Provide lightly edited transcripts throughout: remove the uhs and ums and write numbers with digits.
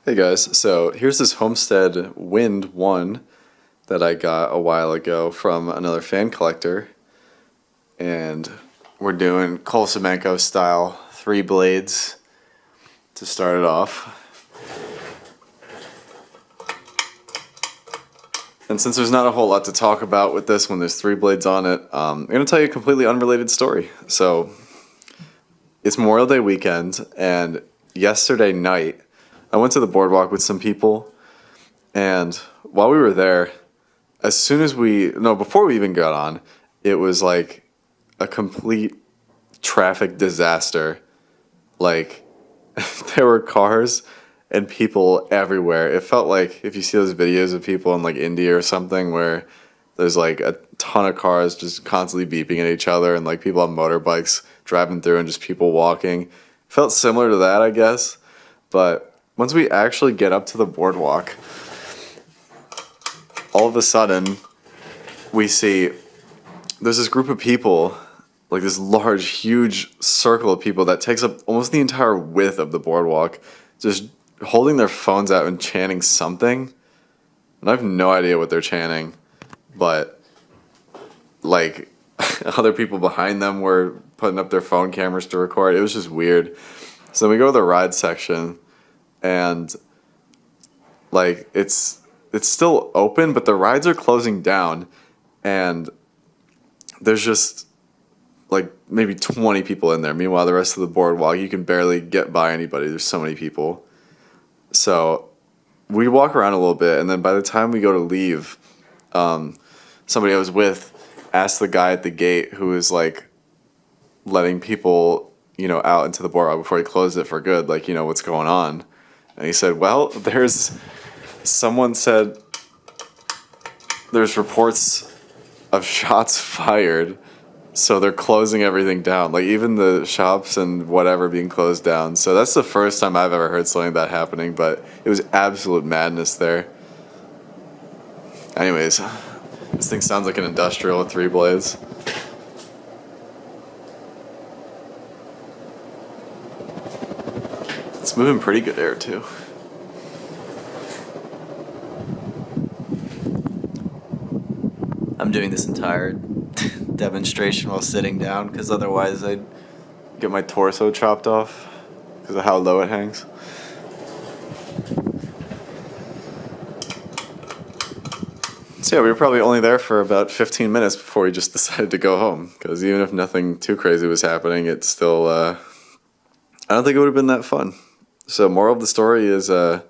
Hey guys, so here's this Homestead Wind I that I got a while ago from another fan collector, and we're doing Cole Semenko style 3 blades to start it off. And since there's not a whole lot to talk about with this when there's 3 blades on it, I'm going to tell you a completely unrelated story. So it's Memorial Day weekend, and yesterday night I went to the boardwalk with some people, and while we were there, before we even got on, it was like a complete traffic disaster. Like, there were cars and people everywhere. It felt like if you see those videos of people in like India or something where there's like a ton of cars just constantly beeping at each other and like people on motorbikes driving through and just people walking. Felt similar to that, I guess. But once we actually get up to the boardwalk, all of a sudden we see there's this group of people, like this large, huge circle of people that takes up almost the entire width of the boardwalk, just holding their phones out and chanting something. And I have no idea what they're chanting, but like other people behind them were putting up their phone cameras to record. It was just weird. So we go to the ride section, and like it's still open, but the rides are closing down, and there's just like maybe 20 people in there. Meanwhile, the rest of the boardwalk, you can barely get by anybody. There's so many people. So we walk around a little bit, and then by the time we go to leave, somebody I was with asked the guy at the gate who was like letting people, out into the boardwalk before he closed it for good, like, what's going on? And he said, well, someone said there's reports of shots fired, so they're closing everything down, like even the shops and whatever being closed down. So that's the first time I've ever heard something like that happening, but it was absolute madness there. Anyways, this thing sounds like an industrial with 3 blades. It's moving pretty good air too. I'm doing this entire demonstration while sitting down because otherwise I'd get my torso chopped off because of how low it hangs. So yeah, we were probably only there for about 15 minutes before we just decided to go home, because even if nothing too crazy was happening, it's still, I don't think it would have been that fun. So moral of the story is, if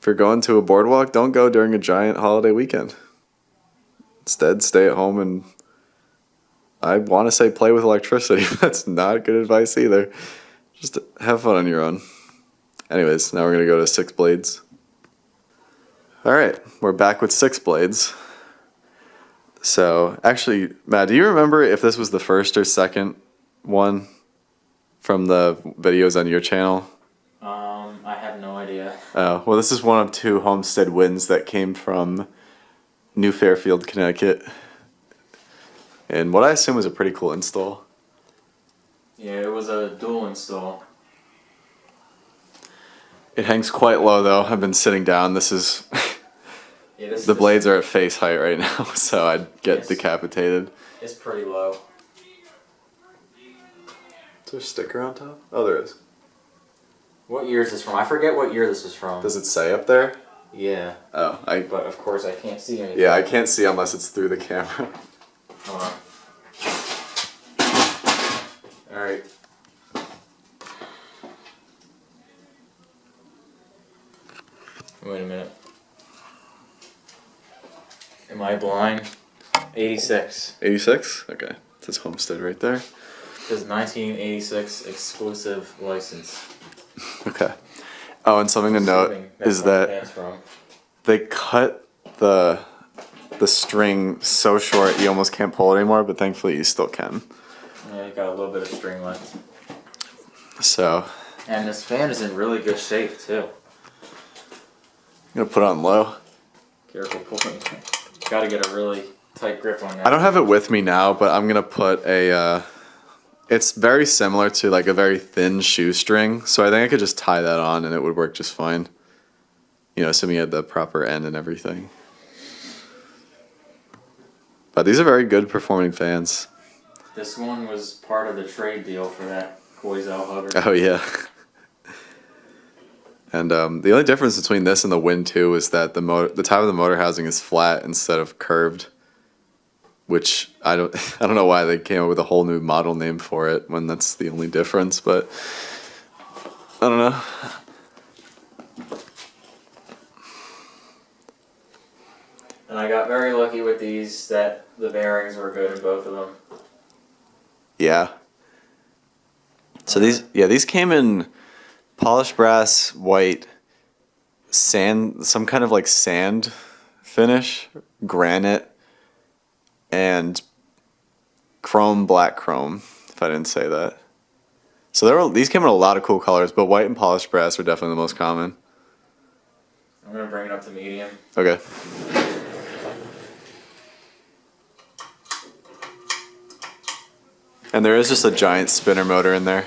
you're going to a boardwalk, don't go during a giant holiday weekend. Instead, stay at home and, I want to say, play with electricity. That's not good advice either. Just have fun on your own. Anyways, now we're going to go to 6 blades. Alright, we're back with 6 blades. So, actually, Matt, do you remember if this was the first or second one from the videos on your channel? I have no idea. Oh, well, this is one of 2 Homestead Winds that came from New Fairfield, Connecticut. And what I assume was a pretty cool install. Yeah, it was a dual install. It hangs quite low, though. I've been sitting down. This is... the blades are at face height right now, so I'd get decapitated. It's pretty low. Is there a sticker on top? Oh, there is. What year is this from? I forget what year this was from. Does it say up there? Yeah. Oh, But of course I can't see anything. Yeah, I can't see unless it's through the camera. Hold on. Alright. Wait a minute. Am I blind? 86. 86? Okay. It says Homestead right there. It says 1986 exclusive license. Okay. Oh, and something to note is that they cut the string so short you almost can't pull it anymore, but thankfully you still can. Yeah, you got a little bit of string length. So. And this fan is in really good shape too. I'm gonna put it on low. Careful pulling. Gotta get a really tight grip on that. I don't have it with me now, but I'm gonna put a it's very similar to like a very thin shoestring, so I think I could just tie that on and it would work just fine. assuming you had the proper end and everything. But these are very good performing fans. This one was part of the trade deal for that Koizel hugger. Oh yeah. And the only difference between this and the Wind II is that the top of the motor housing is flat instead of curved, which I don't know why they came up with a whole new model name for it when that's the only difference, but I don't know. And I got very lucky with these that the bearings were good in both of them. Yeah. So these came in polished brass, white, sand, some kind of like sand finish, granite, and black chrome, if I didn't say that. So these came in a lot of cool colors, but white and polished brass were definitely the most common. I'm going to bring it up to medium. Okay. And there is just a giant spinner motor in there.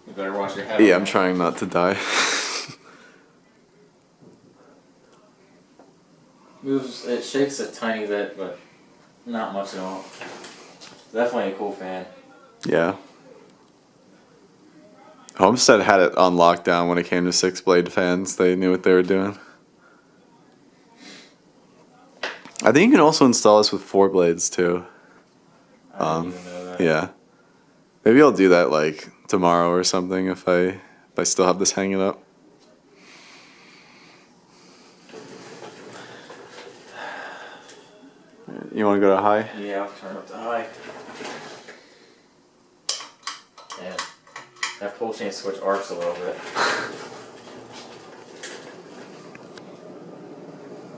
You better watch your head. Yeah, I'm trying not to die. Moves, it shakes a tiny bit, but not much at all. Definitely a cool fan. Yeah. Homestead had it on lockdown when it came to 6-blade fans. They knew what they were doing. I think you can also install this with 4 blades too. I didn't even know that. Yeah. Maybe I'll do that like tomorrow or something if I still have this hanging up. You want to go to high? Yeah, I'll turn up to high. Man, that pull chain switch arcs a little bit.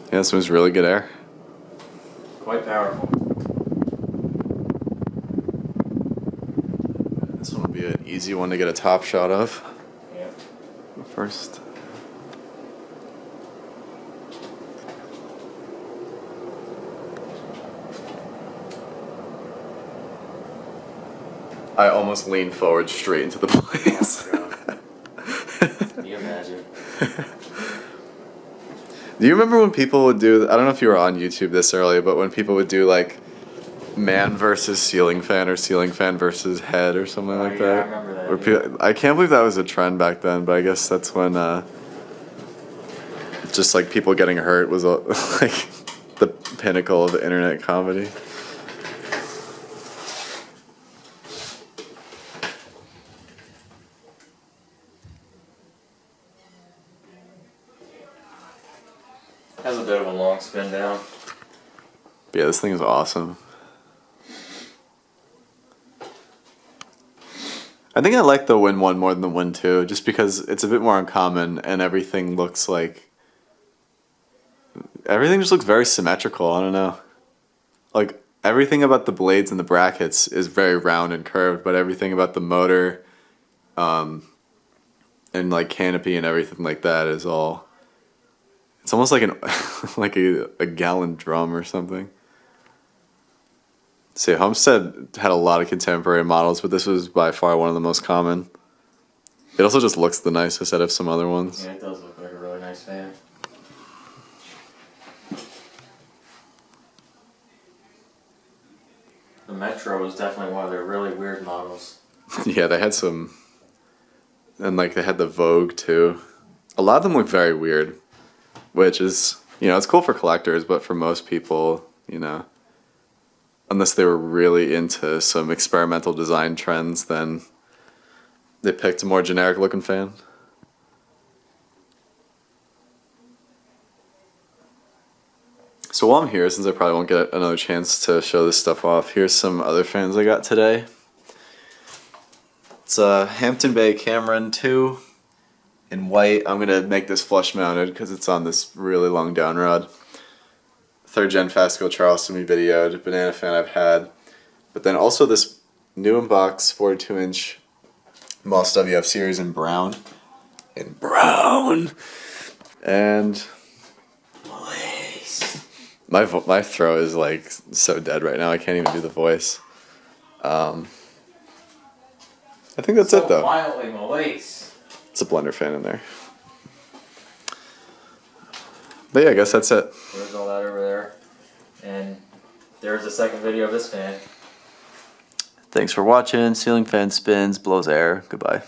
Yeah, this one's really good air. Quite powerful. This one will be an easy one to get a top shot of. Yeah. First. I almost leaned forward straight into the blades. Oh, can you imagine? Do you remember when people would do, I don't know if you were on YouTube this early, but when people would do like man versus ceiling fan or ceiling fan versus head or something like yeah, that? I remember that. Where people, I can't believe that was a trend back then, but I guess that's when just like people getting hurt was like the pinnacle of internet comedy. Has a bit of a long spin down. Yeah, this thing is awesome. I think I like the Wind I more than the Wind II, just because it's a bit more uncommon and everything just looks very symmetrical. I don't know. Like, everything about the blades and the brackets is very round and curved, but everything about the motor and like canopy and everything like that is all... It's almost like like a gallon drum or something. See, Homestead had a lot of contemporary models, but this was by far one of the most common. It also just looks the nicest out of some other ones. Yeah, it does look like a really nice fan. The Metro was definitely one of their really weird models. Yeah, they had some... And like they had the Vogue too. A lot of them look very weird. Which is, it's cool for collectors, but for most people, unless they were really into some experimental design trends, then they picked a more generic looking fan. So while I'm here, since I probably won't get another chance to show this stuff off, here's some other fans I got today. It's a Hampton Bay Cameron 2. In white. I'm going to make this flush mounted because it's on this really long down rod. 3rd gen Fasco Charleston we videoed, banana fan I've had. But then also this new in box 42-inch Moss WF series in brown. And my throat is like so dead right now. I can't even do the voice. I think that's it though. Violently Malaise. It's a blender fan in there. But yeah, I guess that's it. There's all that over there. And there's the second video of this fan. Thanks for watching. Ceiling fan spins, blows air. Goodbye.